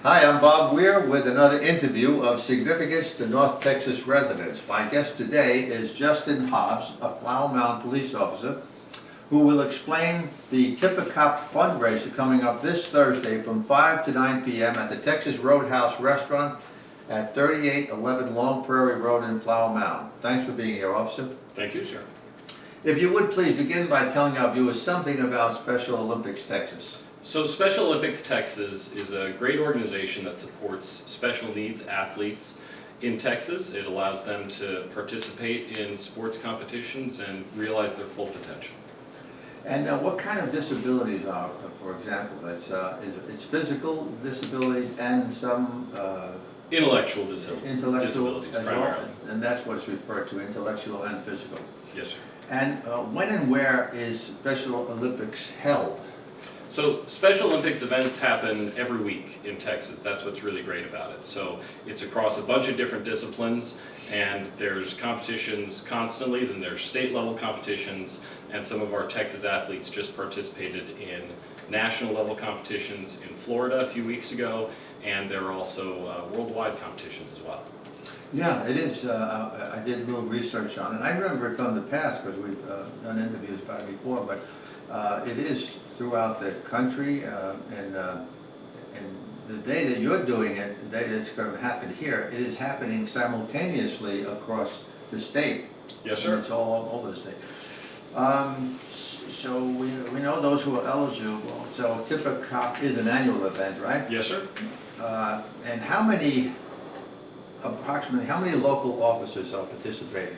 Hi, I'm Bob Weir with another interview of significance to North Texas residents. My guest today is Justin Hobbs, a Flower Mound police officer, who will explain the Tip a Cop fundraiser coming up this Thursday from 5 to 9 p.m. at the Texas Roadhouse Restaurant at 3811 Long Prairie Road in Flower Mound. Thanks for being here, officer. Thank you, sir. If you would please begin by telling our viewers something about Special Olympics Texas. So Special Olympics Texas is a great organization that supports special needs athletes in Texas. It allows them to participate in sports competitions and realize their full potential. And what kind of disabilities are, for example, it's physical disabilities and some Intellectual disabilities as primarily. well, and that's what it's referred to, intellectual and physical. Yes, sir. And when and where is Special Olympics held? So Special Olympics events happen every week in Texas. That's what's really great about it. So it's across a bunch of different disciplines, and there's competitions constantly. Then there's state level competitions, and some of our Texas athletes just participated in national level competitions in Florida a few weeks ago, and there are also worldwide competitions as well. Yeah, it is. I did a little research on it. I remember it from the past because we've done interviews about it before, but it is throughout the country, and the day that you're doing it, the day that's going to happen here, it is happening simultaneously across the state. Yes, sir. And it's all over the state. So we know those who are eligible. So Tip a Cop is an annual event, right? Yes, sir. And approximately how many local officers are participating?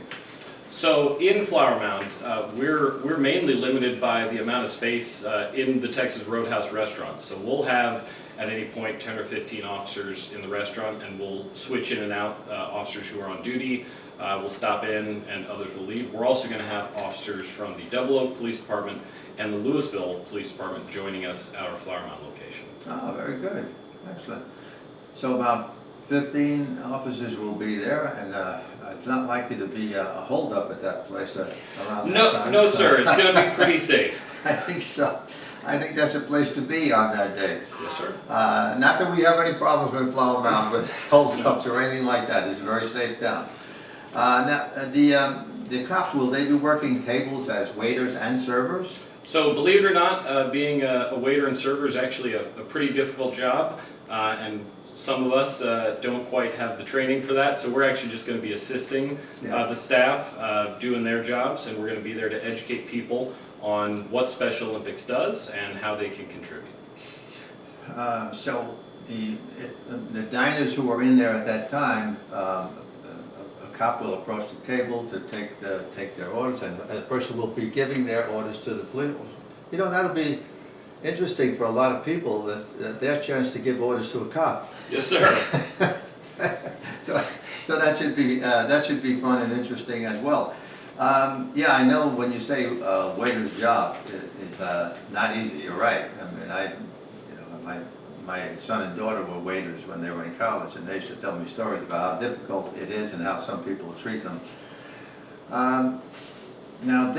So in Flower Mound, we're mainly limited by the amount of space in the Texas Roadhouse restaurant. So we'll have at any point 10 or 15 officers in the restaurant, and we'll switch in and out officers who are on duty. We'll stop in and others will leave. We're also going to have officers from the Double Oak Police Department and the Louisville Police Department joining us at our Flower Mound location. Oh, very good. Excellent. So about 15 officers will be there, and it's not likely to be a holdup at that place around that time. No, sir. It's going to be pretty safe. I think so. I think that's a place to be on that day. Yes, sir. Not that we have any problems with Flower Mound with holdups or anything like that. It's a very safe town. Now, the cops, will they be working tables as waiters and servers? So believe it or not, being a waiter and server is actually a pretty difficult job, and some of us don't quite have the training for that, so we're actually just going to be assisting the staff doing their jobs, and we're going to be there to educate people on what Special Olympics does and how they can contribute. So if the diners who are in there at that time, a cop will approach the table to take their orders, and the person will be giving their orders to the police. You know, that'll be interesting for a lot of people, that their chance to give orders to a cop. Yes, sir. So that should be fun and interesting as well. Yeah, I know when you say waiter's job, it's not easy. You're right. I mean, my son and daughter were waiters when they were in college, and they used to tell me stories about how difficult it is and how some people treat them. Now,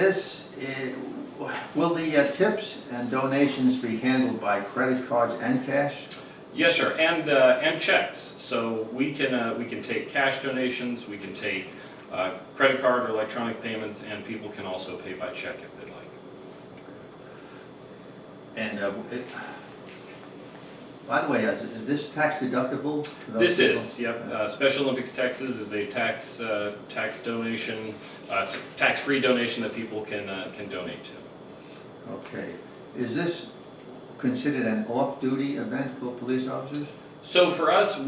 will the tips and donations be handled by credit cards and cash? Yes, sir, and checks. So we can take cash donations, we can take credit card or electronic payments, and people can also pay by check if they'd like. And by the way, is this tax deductible? This is, yep. Special Olympics Texas is a tax donation, tax-free donation that people can donate to. Okay. Is this considered an off-duty event for police officers? So for us,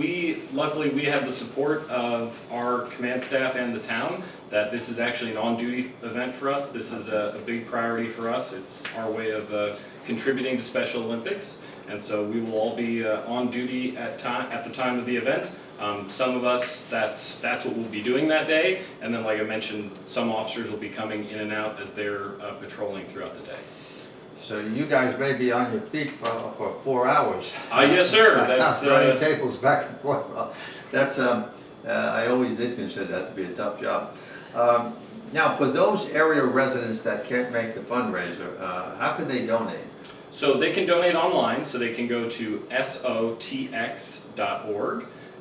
luckily we have the support of our command staff and the town that this is actually an on-duty event for us. This is a big priority for us. It's our way of contributing to Special Olympics, and so we will all be on duty at the time of the event. Some of us, that's what we'll be doing that day, and then like I mentioned, some officers will be coming in and out as they're patrolling throughout the day. So you guys may be on your feet for 4 hours. Yes, sir. That's running tables back and forth. Well, that's I always did consider that to be a tough job. Now, for those area residents that can't make the fundraiser, how can they donate? So they can donate online, so they can go to sotx.org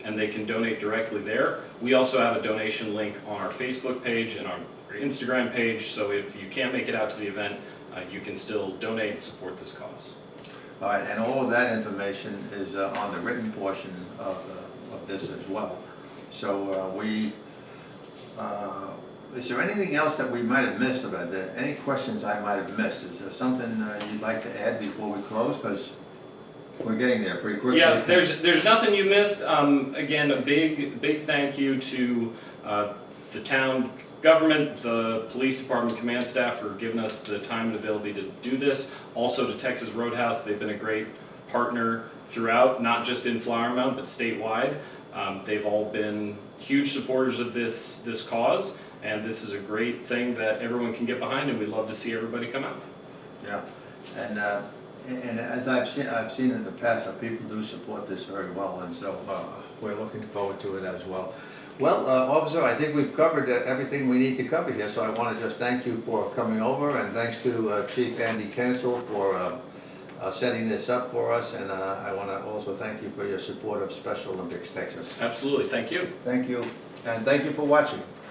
and they can donate directly there. We also have a donation link on our Facebook page and our Instagram page, so if you can't make it out to the event, you can still donate and support this cause. All right, and all of that information is on the written portion of this as well. So is there anything else that we might have missed about that? Any questions I might have missed? Is there something you'd like to add before we close? Because we're getting there pretty quickly. Yeah, there's nothing you missed. Again, a big thank you to the town government, the police department, command staff for giving us the time and availability to do this. Also to Texas Roadhouse, they've been a great partner throughout, not just in Flower Mound, but statewide. They've all been huge supporters of this cause, and this is a great thing that everyone can get behind, and we'd love to see everybody come out. Yeah, and as I've seen in the past, people do support this very well, and so we're looking forward to it as well. Well, Officer, I think we've covered everything we need to cover here, so I want to just thank you for coming over, and thanks to Chief Andy Cancel for setting this up for us, and I want to also thank you for your support of Special Olympics Texas. Absolutely, thank you. Thank you, and thank you for watching.